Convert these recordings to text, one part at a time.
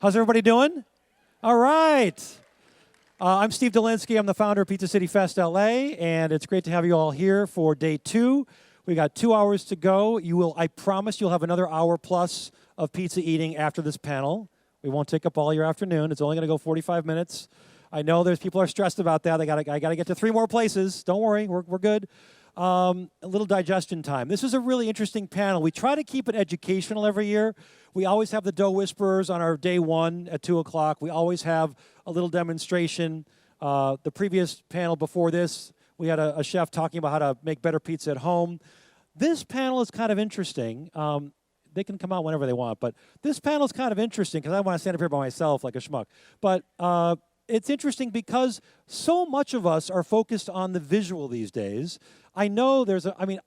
How's everybody doing? All right. I'm Steve Dolinsky. I'm the founder of Pizza City Fest LA, and it's great to have you all here for day 2. We got 2 hours to go. I promise you'll have another hour plus of pizza eating after this panel. We won't take up all your afternoon. It's only going to go 45 minutes. I know there's people are stressed about that. I got to get to 3 more places. Don't worry, we're good. A little digestion time. This is a really interesting panel. We try to keep it educational every year. We always have the dough whisperers on our day 1 at 2 o'clock. We always have a little demonstration. The previous panel before this, we had a chef talking about how to make better pizza at home. This panel is kind of interesting. They can come out whenever they want, but this panel is kind of interesting because I want to stand up here by myself like a schmuck. But it's interesting because so much of us are focused on the visual these days. I know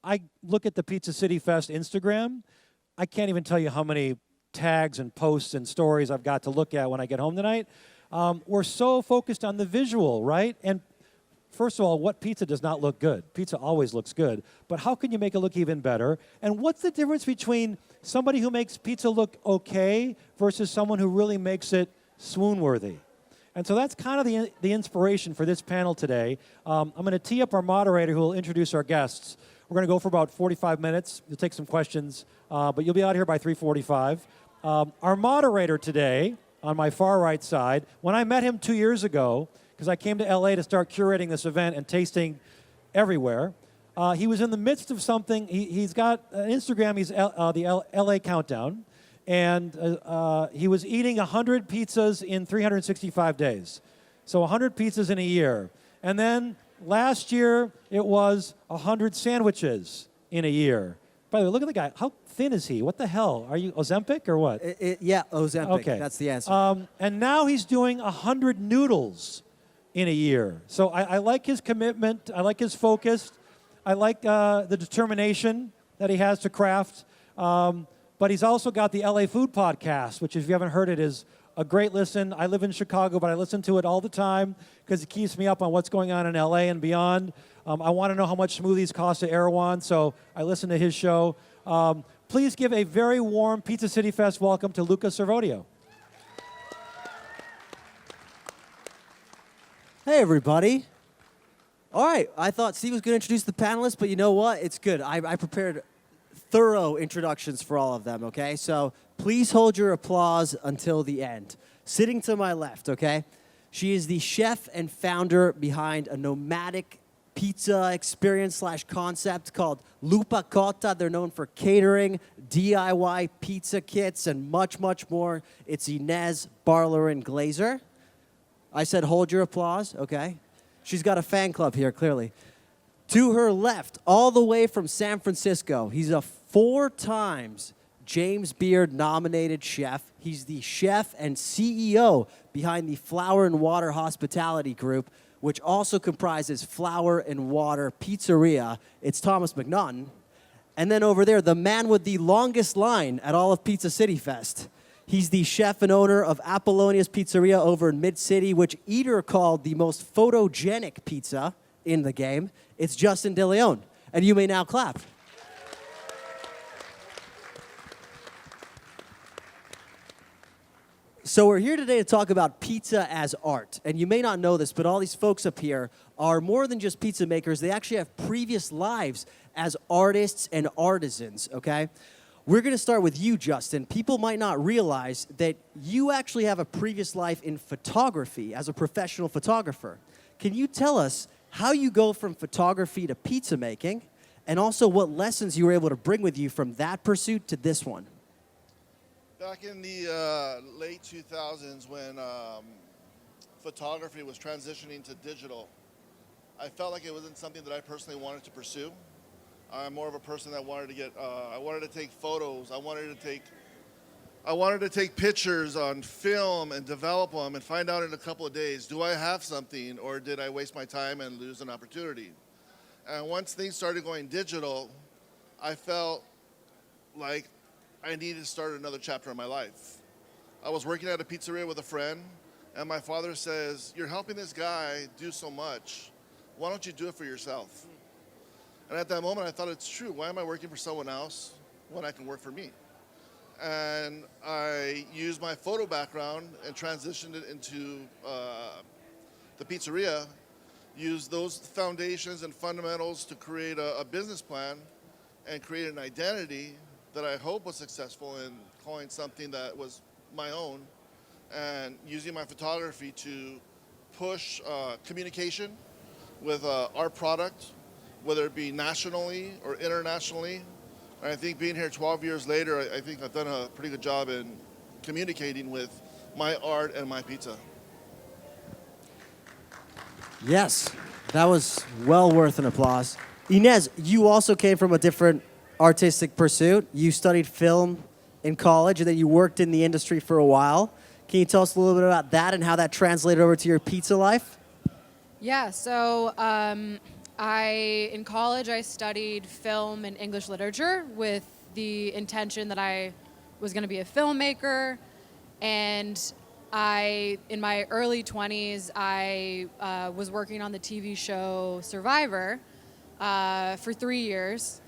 I look at the Pizza City Fest Instagram. I can't even tell you how many tags and posts and stories I've got to look at when I get home tonight. We're so focused on the visual, right? And first of all, what pizza does not look good? Pizza always looks good. But how can you make it look even better? And what's the difference between somebody who makes pizza look okay versus someone who really makes it swoon-worthy? And so that's kind of the inspiration for this panel today. I'm going to tee up our moderator who will introduce our guests. We're going to go for about 45 minutes. We'll take some questions, but you'll be out here by 3:45. Our moderator today, on my far right side, when I met him 2 years ago, because I came to LA to start curating this event and tasting everywhere, he was in the midst of something. He's got an Instagram, he's the LA Countdown, and he was eating 100 pizzas in 365 days. So 100 pizzas in a year. And then last year, it was 100 sandwiches in a year. By the way, look at the guy. How thin is he? What the hell? Are you Ozempic or what? Yeah, Ozempic. Okay. That's the answer. And now he's doing 100 noodles in a year. So I like his commitment. I like his focus. I like the determination that he has to craft. But he's also got the LA Food Podcast, which if you haven't heard it is a great listen. I live in Chicago, but I listen to it all the time because it keeps me up on what's going on in LA and beyond. I want to know how much smoothies cost at Erewhon, so I listen to his show. Please give a very warm Pizza City Fest welcome to Luca Servodio. Hey, everybody. All right, I thought Steve was going to introduce the panelists, but you know what? It's good. I prepared thorough introductions for all of them, okay? So please hold your applause until the end. Sitting to my left, okay? She is the chef and founder behind a nomadic pizza experience/concept called Lupa Cotta. They're known for catering, DIY pizza kits, and much, much more. It's Ines Glaser. I said hold your applause, okay? She's got a fan club here, clearly. To her left, all the way from San Francisco, he's a 4 times James Beard nominated chef. He's the chef and CEO behind the Flour and Water Hospitality Group, which also comprises Flour and Water Pizzeria. It's Thomas McNaughton. And then over there, the man with the longest line at all of Pizza City Fest. He's the chef and owner of Apollonia's Pizzeria over in Mid-City, which Eater called the most photogenic pizza in the game. It's Justin DeLeon. And you may now clap. So we're here today to talk about pizza as art. And you may not know this, but all these folks up here are more than just pizza makers. They actually have previous lives as artists and artisans, okay? We're going to start with you, Justin. People might not realize that you actually have a previous life in photography as a professional photographer. Can you tell us how you go from photography to pizza making, and also what lessons you were able to bring with you from that pursuit to this one? Back in the late 2000s when photography was transitioning to digital, I felt like it wasn't something that I personally wanted to pursue. I'm more of a person that wanted to I wanted to take photos. I wanted to take pictures on film and develop them and find out in a couple of days, do I have something or did I waste my time and lose an opportunity? And once things started going digital, I felt like I needed to start another chapter in my life. I was working at a pizzeria with a friend, and my father says, "You're helping this guy do so much. Why don't you do it for yourself?" And at that moment, I thought it's true. Why am I working for someone else when I can work for me? and I used my photo background and transitioned it into the pizzeria, used those foundations and fundamentals to create a business plan and create an identity that I hope was successful in calling something that was my own, and using my photography to push communication with our product, whether it be nationally or internationally. And I think being here 12 years later, I think I've done a pretty good job in communicating with my art and my pizza. Yes, that was well worth an applause. Ines, you also came from a different artistic pursuit. You studied film in college, and then you worked in the industry for a while. Can you tell us a little bit about that and how that translated over to your pizza life? Yeah, so in college, I studied film and English literature with the intention that I was going to be a filmmaker. And in my early 20s, I was working on the TV show Survivor for 3 years.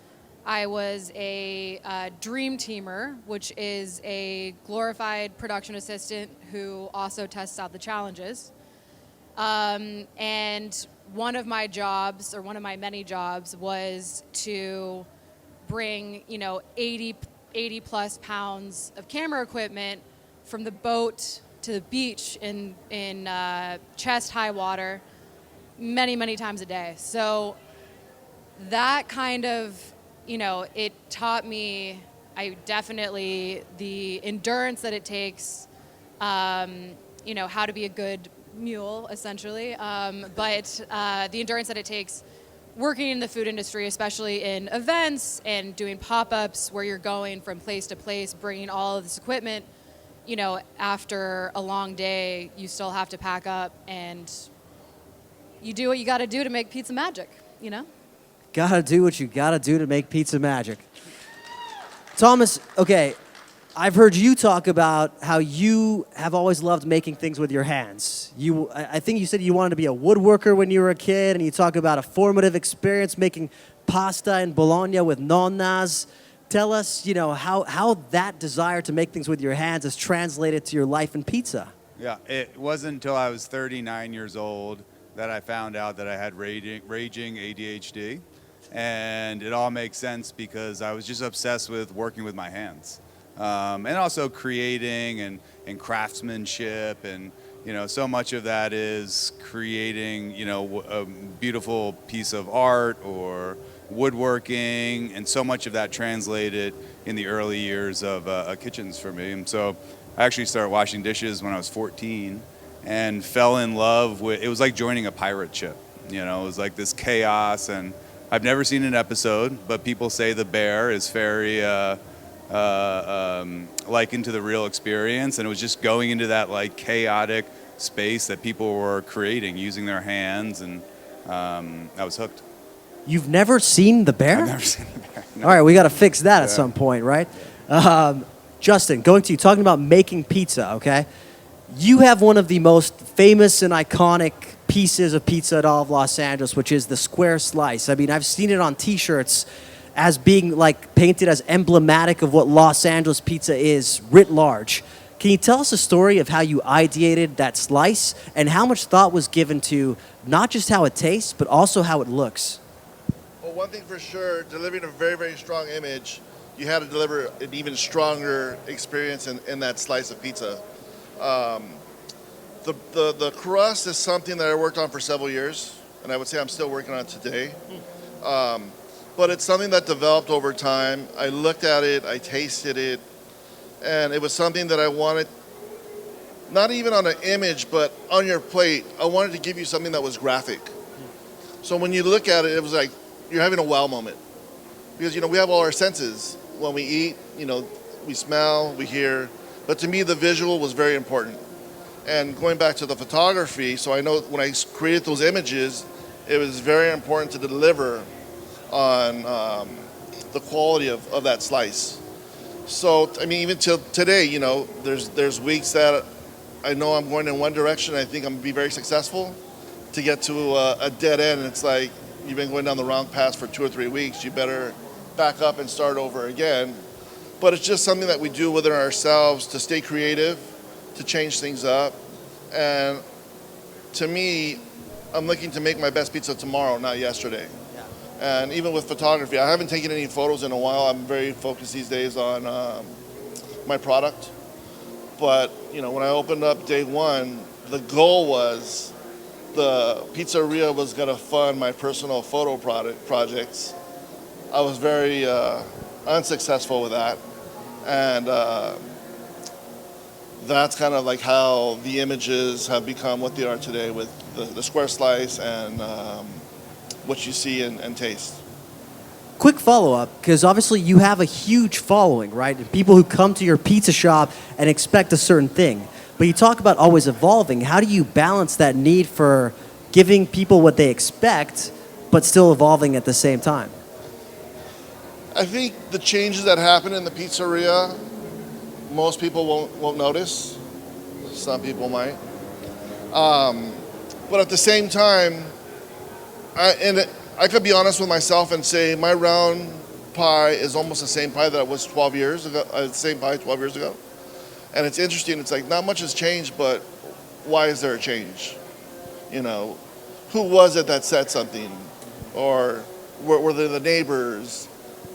I was a dream teamer, which is a glorified production assistant who also tests out the challenges. And one of my jobs, or one of my many jobs, was to bring 80 plus pounds of camera equipment from the boat to the beach in chest high water many times a day. So that kind of, it taught me, the endurance that it takes, how to be a good mule, essentially, but the endurance that it takes working in the food industry, especially in events and doing pop-ups where you're going from place to place, bringing all of this equipment, after a long day, you still have to pack up and you do what you got to do to make pizza magic, Gotta do what you gotta do to make pizza magic. Thomas, okay, I've heard you talk about how you have always loved making things with your hands. I think you said you wanted to be a woodworker when you were a kid, and you talk about a formative experience making pasta in Bologna with nonnas. Tell us, how that desire to make things with your hands has translated to your life in pizza. Yeah, it wasn't until I was 39 years old that I found out that I had raging ADHD. And it all makes sense because I was just obsessed with working with my hands. And also creating and craftsmanship, and so much of that is creating a beautiful piece of art or woodworking, and so much of that translated in the early years of kitchens for me. And so I actually started washing dishes when I was 14 and fell in love with, it was like joining a pirate ship. It was like this chaos, and I've never seen an episode, but people say the bear is very likened to the real experience, and it was just going into that like chaotic space that people were creating using their hands, and I was hooked. You've never seen The Bear? I've never seen The Bear. No. All right, we got to fix that at some point, right? Justin, going to you, talking about making pizza, okay? You have one of the most famous and iconic pieces of pizza at all of Los Angeles, which is the square slice. I mean, I've seen it on T-shirts as being like painted as emblematic of what Los Angeles pizza is writ large. Can you tell us a story of how you ideated that slice and how much thought was given to not just how it tastes, but also how it looks? Well, one thing for sure, delivering a very, very strong image, you had to deliver an even stronger experience in that slice of pizza. The crust is something that I worked on for several years, and I would say I'm still working on it today. But it's something that developed over time. I looked at it, I tasted it, and it was something that I wanted, not even on an image, but on your plate, I wanted to give you something that was graphic. So when you look at it, it was like you're having a wow moment. Because, we have all our senses. When we eat, we smell, we hear. But to me, the visual was very important. And going back to the photography, so I know when I created those images, it was very important to deliver on the quality of that slice. So, I mean, even till today, there's weeks that I know I'm going in one direction, I think I'm going to be very successful. To get to a dead end, it's like you've been going down the wrong path for 2 or 3 weeks, you better back up and start over again. but it's just something that we do within ourselves to stay creative, to change things up. And to me, I'm looking to make my best pizza tomorrow, not yesterday. And even with photography, I haven't taken any photos in a while. I'm very focused these days on my product. But, you know, when I opened up day one, the goal was the pizzeria was going to fund my personal photo projects. I was very unsuccessful with that. And that's kind of like how the images have become what they are today with the square slice and what you see and taste. Quick follow-up, because obviously you have a huge following, right? And people who come to your pizza shop and expect a certain thing. But you talk about always evolving. How do you balance that need for giving people what they expect, but still evolving at the same time? I think the changes that happen in the pizzeria, most people won't notice. Some people might. But at the same time, I could be honest with myself and say my round pie is almost the same pie that it was 12 years ago. Same pie 12 years ago. And it's interesting. It's like not much has changed, but why is there a change? You know, who was it that said something, or were they the neighbors?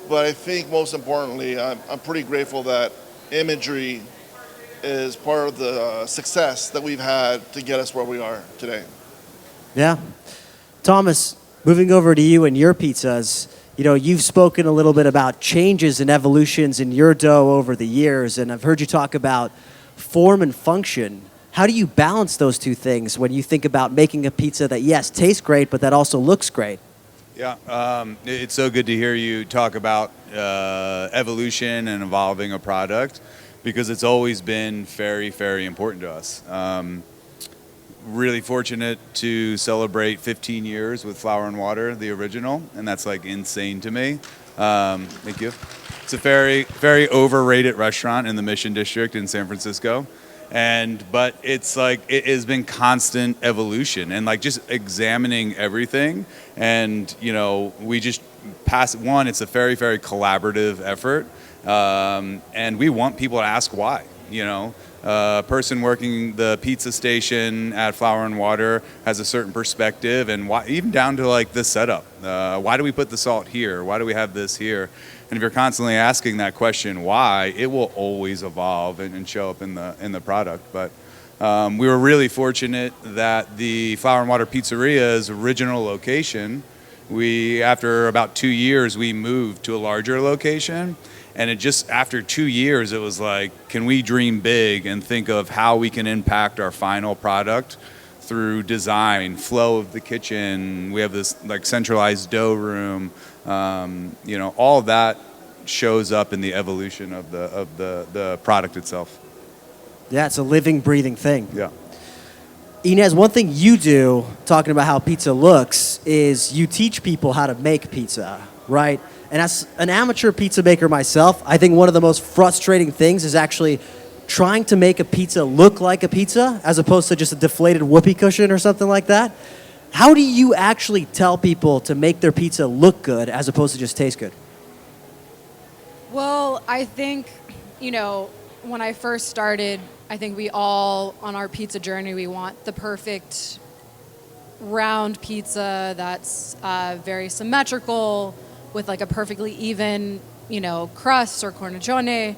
But I think most importantly, I'm pretty grateful that imagery is part of the success that we've had to get us where we are today. Yeah. Thomas, moving over to you and your pizzas, you know, you've spoken a little bit about changes and evolutions in your dough over the years, and I've heard you talk about form and function. How do you balance those two things when you think about making a pizza that, yes, tastes great, but that also looks great? Yeah, it's so good to hear you talk about evolution and evolving a product, because it's always been very, very important to us. Really fortunate to celebrate 15 years with Flour and Water, the original, and that's like insane to me. Thank you. It's a very, very overrated restaurant in the Mission District in San Francisco. But it's like, it has been constant evolution and like just examining everything. And, you know, we just it's a very, very collaborative effort. And we want people to ask why, you know. A person working the pizza station at Flour and Water has a certain perspective, and why, even down to like the setup. Why do we put the salt here? Why do we have this here? And if you're constantly asking that question, why, it will always evolve and show up in the product. But we were really fortunate that the Flour and Water Pizzeria's original location, after about 2 years, we moved to a larger location. And after 2 years, it was like, can we dream big and think of how we can impact our final product through design, flow of the kitchen. We have this like centralized dough room. You know, all of that shows up in the evolution of the product itself. Yeah, it's a living, breathing thing. Yeah. Ines, one thing you do, talking about how pizza looks, is you teach people how to make pizza, right? And as an amateur pizza maker myself, I think one of the most frustrating things is actually trying to make a pizza look like a pizza as opposed to just a deflated whoopee cushion or something like that. How do you actually tell people to make their pizza look good as opposed to just taste good? Well, I think, you know, when I first started, I think we all, on our pizza journey, we want the perfect round pizza that's very symmetrical, with like a perfectly even, you know, crust or cornicione.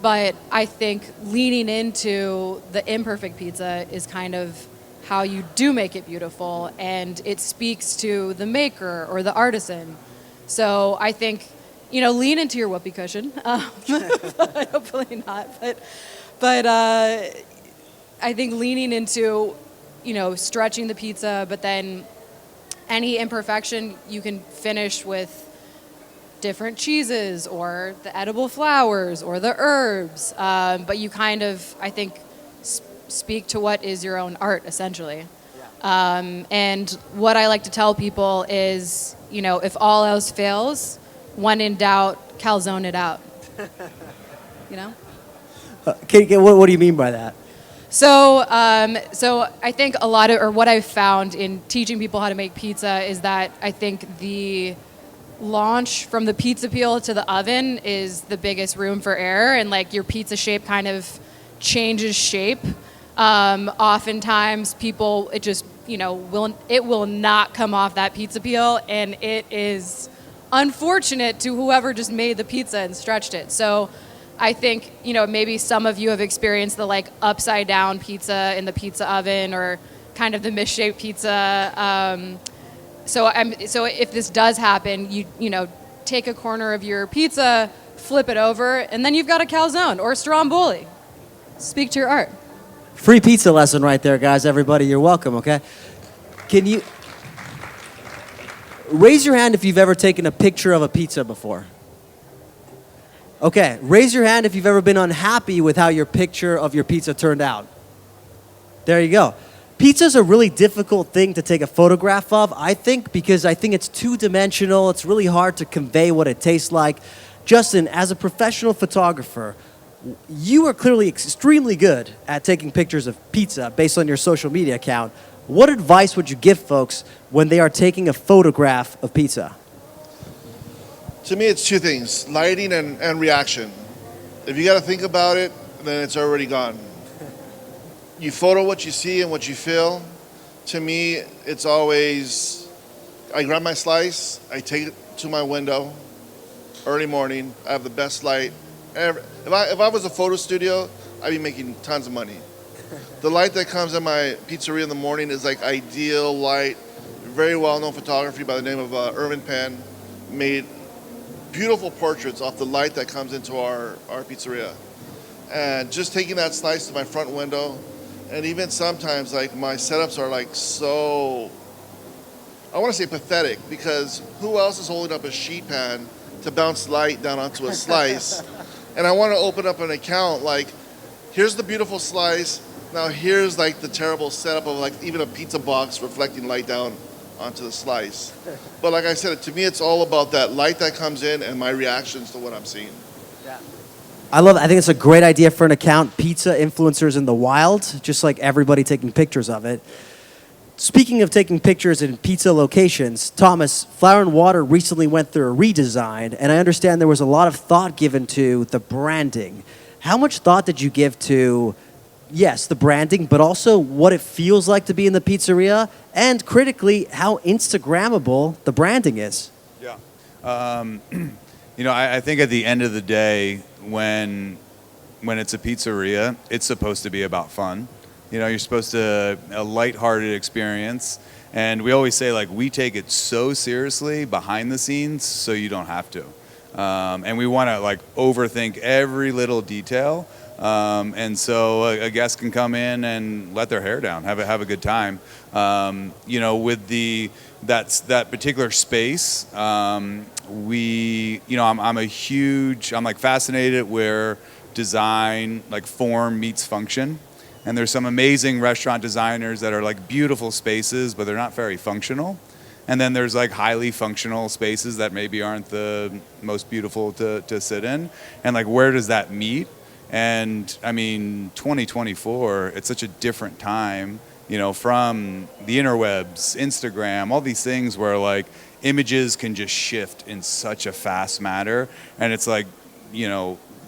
But I think leaning into the imperfect pizza is kind of how you do make it beautiful, and it speaks to the maker or the artisan. So I think, you know, lean into your whoopee cushion. But hopefully not. But I think leaning into, you know, stretching the pizza, but then any imperfection you can finish with different cheeses or the edible flowers or the herbs. But you kind of, I think, speak to what is your own art, essentially. Yeah. And what I like to tell people is, you know, if all else fails, when in doubt, calzone it out. You know? What do you mean by that? So I think a lot of, or what I've found in teaching people how to make pizza is that I think launch from the pizza peel to the oven is the biggest room for error, and like your pizza shape kind of changes shape. Oftentimes people, it just, will not come off that pizza peel, and it is unfortunate to whoever just made the pizza and stretched it. So I think, maybe some of you have experienced the like upside down pizza in the pizza oven, or kind of the misshaped pizza. So if this does happen, you take a corner of your pizza, flip it over, and then you've got a calzone or a stromboli. Speak to your art. Free pizza lesson right there, guys. Everybody, you're welcome, okay? Can you raise your hand if you've ever taken a picture of a pizza before? Okay, raise your hand if you've ever been unhappy with how your picture of your pizza turned out. There you go. Pizza's a really difficult thing to take a photograph of, I think, because I think it's two-dimensional. It's really hard to convey what it tastes like. Justin, as a professional photographer, you are clearly extremely good at taking pictures of pizza based on your social media account. What advice would you give folks when they are taking a photograph of pizza? To me, it's two things, lighting and reaction. If you got to think about it, then it's already gone. You photo what you see and what you feel. To me, it's always, I grab my slice, I take it to my window, early morning, I have the best light. If I was a photo studio, I'd be making tons of money. The light that comes in my pizzeria in the morning is like ideal light. Very well-known photography by the name of Irvin Penn made beautiful portraits off the light that comes into our pizzeria. And just taking that slice to my front window, and even sometimes like my setups are like so, I want to say pathetic, because who else is holding up a sheet pan to bounce light down onto a slice? And I want to open up an account like, here's the beautiful slice, now here's like the terrible setup of like even a pizza box reflecting light down onto the slice. But like I said, to me it's all about that light that comes in and my reactions to what I'm seeing. Yeah. I love it. I think it's a great idea for an account, Pizza Influencers in the Wild, just like everybody taking pictures of it. Speaking of taking pictures in pizza locations, Thomas, Flour and Water recently went through a redesign, and I understand there was a lot of thought given to the branding. How much thought did you give to, yes, the branding, but also what it feels like to be in the pizzeria, and critically, how Instagrammable the branding is? Yeah. I think at the end of the day, when it's a pizzeria, it's supposed to be about fun. You're supposed to, a lighthearted experience. And we always say, like, we take it so seriously behind the scenes so you don't have to. And we want to, like, overthink every little detail. And so a guest can come in and let their hair down, have a good time. With that particular space, I'm fascinated where design, like form meets function. And there's some amazing restaurant designers that are like beautiful spaces, but they're not very functional. And then there's like highly functional spaces that maybe aren't the most beautiful to sit in. And like, where does that meet? And I mean, 2024, it's such a different time, from the interwebs, Instagram, all these things where like images can just shift in such a fast manner. And it's like,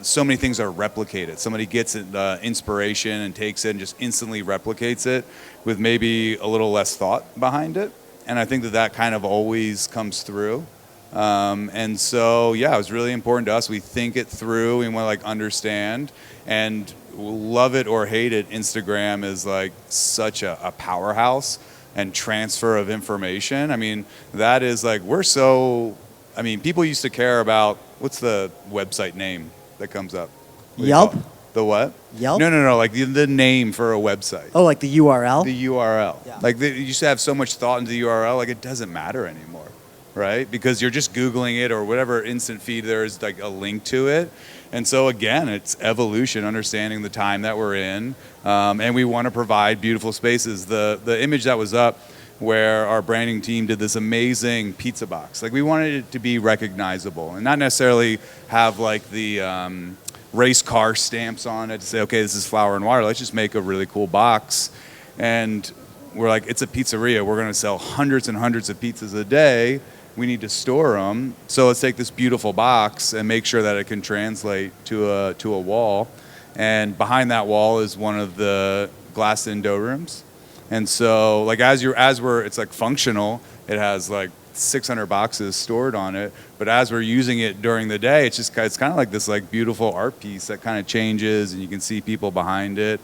so many things are replicated. Somebody gets inspiration and takes it and just instantly replicates it with maybe a little less thought behind it. And I think that kind of always comes through. And so, yeah, it was really important to us. We think it through. We want to understand, and love it or hate it, Instagram is like such a powerhouse and transfer of information. I mean, that is like, people used to care about, what's the website name that comes up? Yelp? The what? Yelp? No, like the name for a website. Oh, like the URL? The URL. Yeah. Like you used to have so much thought into the URL, like it doesn't matter anymore, right? Because you're just Googling it or whatever instant feed there is, like a link to it. And so again, it's evolution, understanding the time that we're in, and we want to provide beautiful spaces. The image that was up where our branding team did this amazing pizza box. Like we wanted it to be recognizable and not necessarily have like the race car stamps on it to say, okay, this is Flour and Water. Let's just make a really cool box. And we're like, it's a pizzeria. We're going to sell hundreds and hundreds of pizzas a day. we need to store them. So let's take this beautiful box and make sure that it can translate to a wall. And behind that wall is one of the glassed-in dough rooms. And so, like, it's like functional. It has like 600 boxes stored on it. But as we're using it during the day, it's kind of like this like beautiful art piece that kind of changes, and you can see people behind it.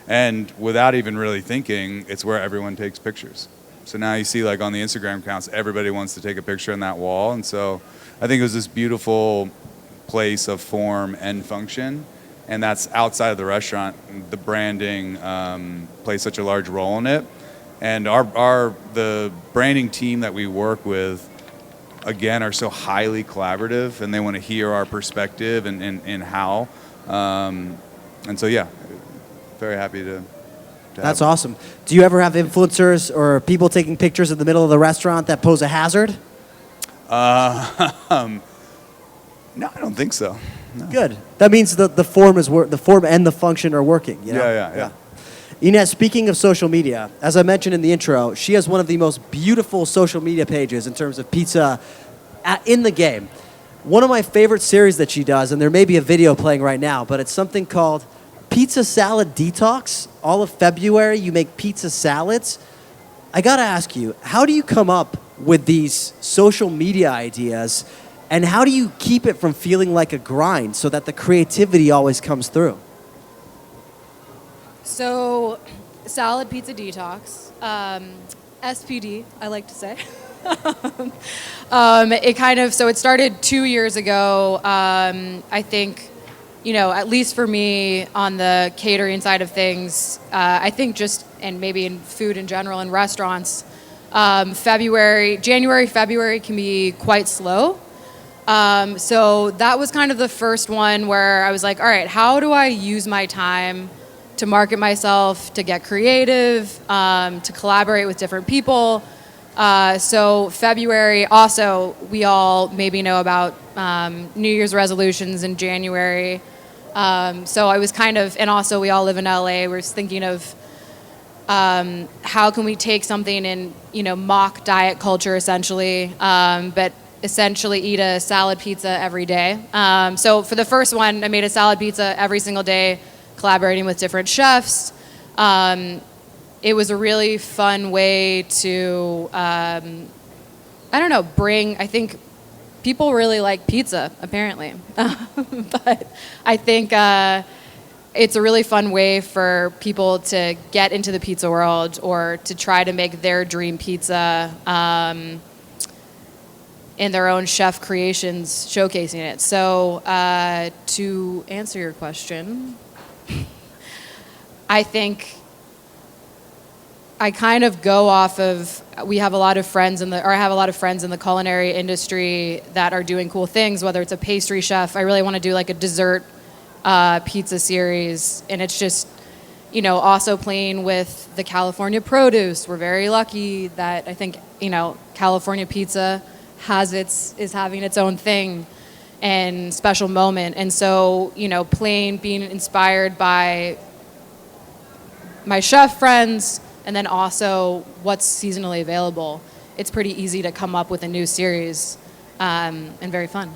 And without even really thinking, it's where everyone takes pictures. So now you see, like, on the Instagram accounts, everybody wants to take a picture on that wall. And so I think it was this beautiful place of form and function. And that's outside of the restaurant. The branding plays such a large role in it. And the branding team that we work with, again, are so highly collaborative, and they want to hear our perspective and how. And so, yeah, very happy to That's awesome. Do you ever have influencers or people taking pictures in the middle of the restaurant that pose a hazard? No, I don't think so. No. Good. That means the form and the function are working. You know? Yeah. Ines, speaking of social media, as I mentioned in the intro, she has one of the most beautiful social media pages in terms of pizza in the game. One of my favorite series that she does, and there may be a video playing right now, but it's something called Pizza Salad Detox. All of February, you make pizza salads. I gotta ask you, how do you come up with these social media ideas, and how do you keep it from feeling like a grind so that the creativity always comes through? So, Salad Pizza Detox, SPD, I like to say. It started 2 years ago. I think, at least for me on the catering side of things, I think and maybe in food in general in restaurants, January, February can be quite slow. So that was kind of the first one where I was like, all right, how do I use my time to market myself, to get creative, to collaborate with different people? So February, also, we all maybe know about New Year's resolutions in January. So I was and also we all live in LA, we're thinking of how can we take something and, mock diet culture essentially, but essentially eat a salad pizza every day. So for the first one, I made a salad pizza every single day, collaborating with different chefs. It was a really fun way to, I think people really like pizza, apparently. But I think it's a really fun way for people to get into the pizza world or to try to make their dream pizza in their own chef creations, showcasing it. So to answer your question, I think I kind of go off of, I have a lot of friends in the culinary industry that are doing cool things, whether it's a pastry chef. I really want to do like a dessert pizza series, and it's just, also playing with the California produce. We're very lucky that I think, California pizza is having its own thing and special moment. And so, being inspired by my chef friends, and then also what's seasonally available, it's pretty easy to come up with a new series, and very fun.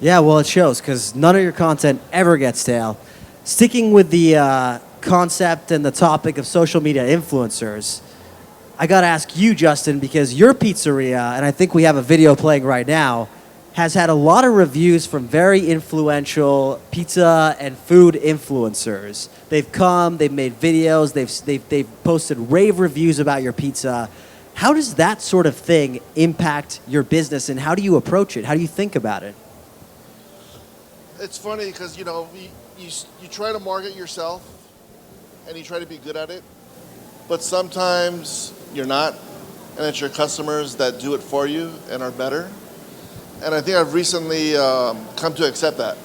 Yeah, well, it shows, because none of your content ever gets stale. Sticking with the concept and the topic of social media influencers, I got to ask you, Justin, because your pizzeria, and I think we have a video playing right now, has had a lot of reviews from very influential pizza and food influencers. They've come, they've made videos, they've posted rave reviews about your pizza. How does that sort of thing impact your business, and how do you approach it? How do you think about it? It's funny because, you try to market yourself and you try to be good at it, but sometimes you're not, and it's your customers that do it for you and are better. And I think I've recently come to accept that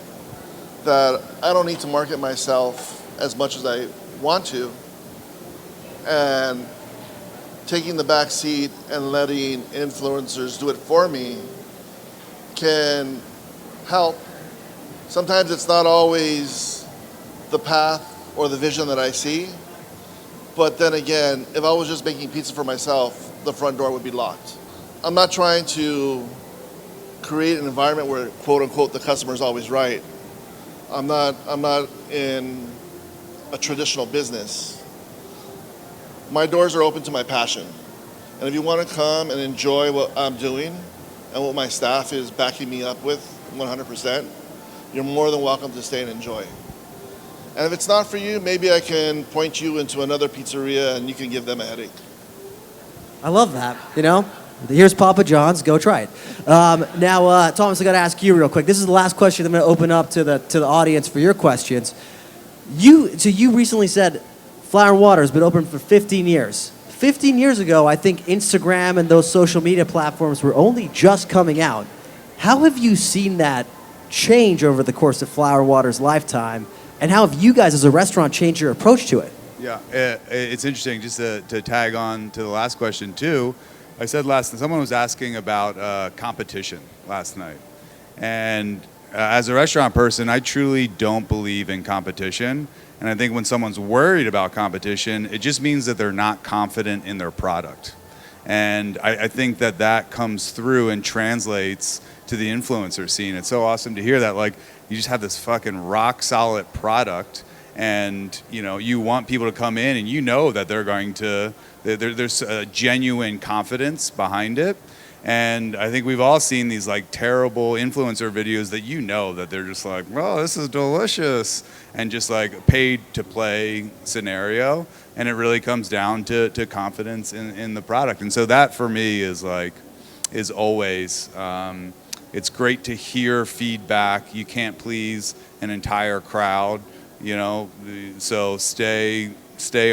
I don't need to market myself as much as I want to, and taking the back seat and letting influencers do it for me can help. Sometimes it's not always the path or the vision that I see, but then again, if I was just making pizza for myself, the front door would be locked. I'm not trying to create an environment where, quote unquote, the customer is always right. I'm not in a traditional business. My doors are open to my passion. And if you want to come and enjoy what I'm doing and what my staff is backing me up with 100%, you're more than welcome to stay and enjoy. And if it's not for you, maybe I can point you into another pizzeria and you can give them a headache. I love that. You know, here's Papa John's. Go try it. Now, Thomas, I got to ask you real quick. This is the last question. I'm going to open up to the audience for your questions. So you recently said Flower and Water has been open for 15 years. 15 years ago, I think Instagram and those social media platforms were only just coming out. How have you seen that change over the course of Flower and Water's lifetime? And how have you guys as a restaurant changed your approach to it? Yeah, it's interesting just to tag on to the last question too. I said someone was asking about competition last night. And as a restaurant person, I truly don't believe in competition. And I think when someone's worried about competition, it just means that they're not confident in their product. And I think that comes through and translates to the influencer scene. It's so awesome to hear that, like, you just have this fucking rock solid product and, you know, you want people to come in and you know that they're going to, there's a genuine confidence behind it. And I think we've all seen these like terrible influencer videos that you know that they're just like, well, this is delicious, and just like paid to play scenario. And it really comes down to confidence in the product. And so that for me is always, it's great to hear feedback. You can't please an entire crowd, you know, so stay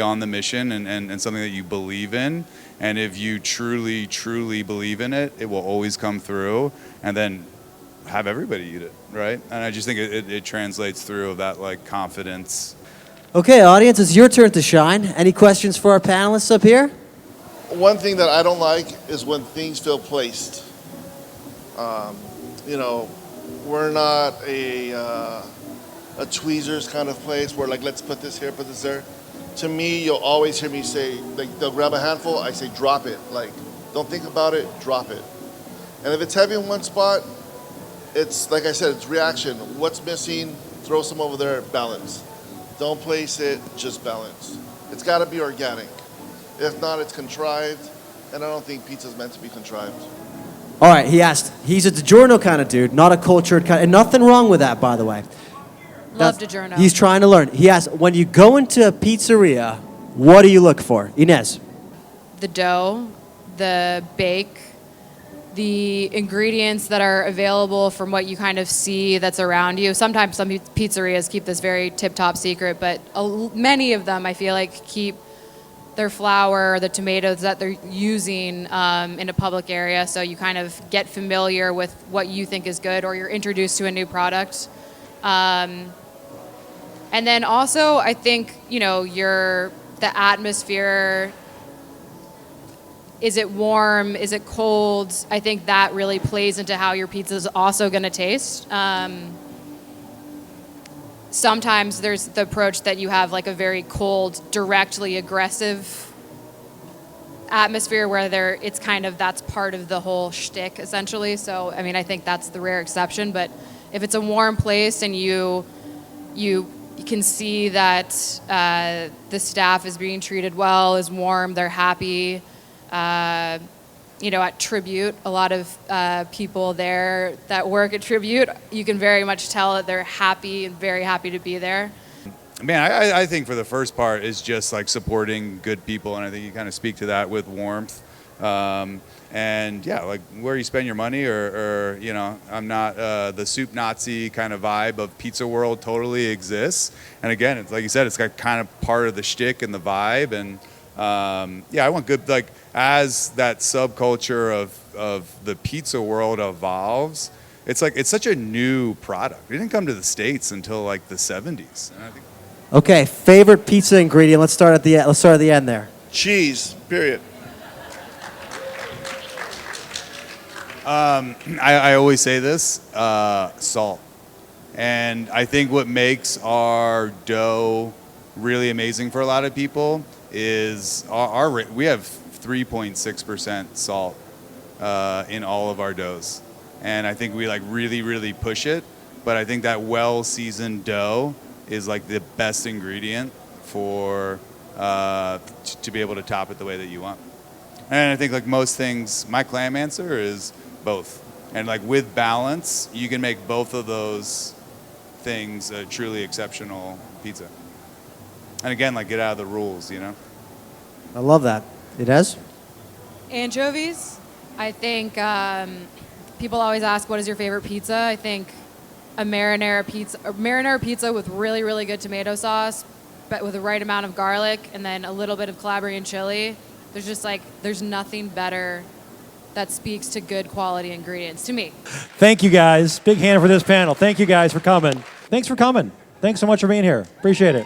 on the mission and something that you believe in. And if you truly, truly believe in it, it will always come through, and then have everybody eat it, right? And I just think it translates through that like confidence. Okay, audience, it's your turn to shine. Any questions for our panelists up here? One thing that I don't like is when things feel placed. You know, we're not a tweezers kind of place where like, let's put this here, put this there. To me, you'll always hear me say, like, they'll grab a handful, I say, drop it. Like, don't think about it, drop it. And if it's heavy in one spot, it's, like I said, it's reaction. What's missing, throw some over there, balance. Don't place it, just balance. It's gotta be organic. If not, it's contrived, and I don't think pizza's meant to be contrived. All right, he asked, he's a DiGiorno kind of dude, not a cultured kind, and nothing wrong with that, by the way. Love DiGiorno. He's trying to learn. He asked, when you go into a pizzeria, what do you look for? Ines. The dough, the bake, the ingredients that are available from what you kind of see that's around you. Sometimes some pizzerias keep this very tip-top secret, but many of them, I feel like, keep their flour or the tomatoes that they're using in a public area, so you kind of get familiar with what you think is good, or you're introduced to a new product. And then also, I think, you know, the atmosphere, is it warm, is it cold? I think that really plays into how your pizza is also going to taste. Sometimes there's the approach that you have like a very cold, directly aggressive atmosphere where it's kind of, that's part of the whole shtick, essentially. So, I mean, I think that's the rare exception. But if it's a warm place and you can see that the staff is being treated well, is warm, they're happy. You know, at Tribute, a lot of people there that work at Tribute, you can very much tell that they're happy and very happy to be there. Man, I think for the first part is just like supporting good people, and I think you kind of speak to that with warmth. And yeah, like where you spend your money, or you know, I'm not the soup Nazi kind of vibe of Pizza World totally exists. And again, it's like you said, it's got kind of part of the shtick and the vibe. And yeah, I want good, like as that subculture of the pizza world evolves, it's like it's such a new product. It didn't come to the States until like the 70s. And I think. Okay, favorite pizza ingredient. Let's start at the end there. Cheese, period. I always say this, salt. And I think what makes our dough really amazing for a lot of people is we have 3.6% salt in all of our doughs. And I think we like really, really push it. But I think that well-seasoned dough is like the best ingredient for to be able to top it the way that you want. And I think like most things, my clam answer is both. And like with balance, you can make both of those things a truly exceptional pizza. And again, like get out of the rules, you know? I love that. Ines? Anchovies. I think people always ask, what is your favorite pizza? I think a marinara pizza with really, really good tomato sauce, but with the right amount of garlic and then a little bit of Calabrian chili. There's nothing better that speaks to good quality ingredients to me. Thank you, guys. Big hand for this panel. Thank you, guys, for coming. Thanks for coming. Thanks so much for being here. Appreciate it.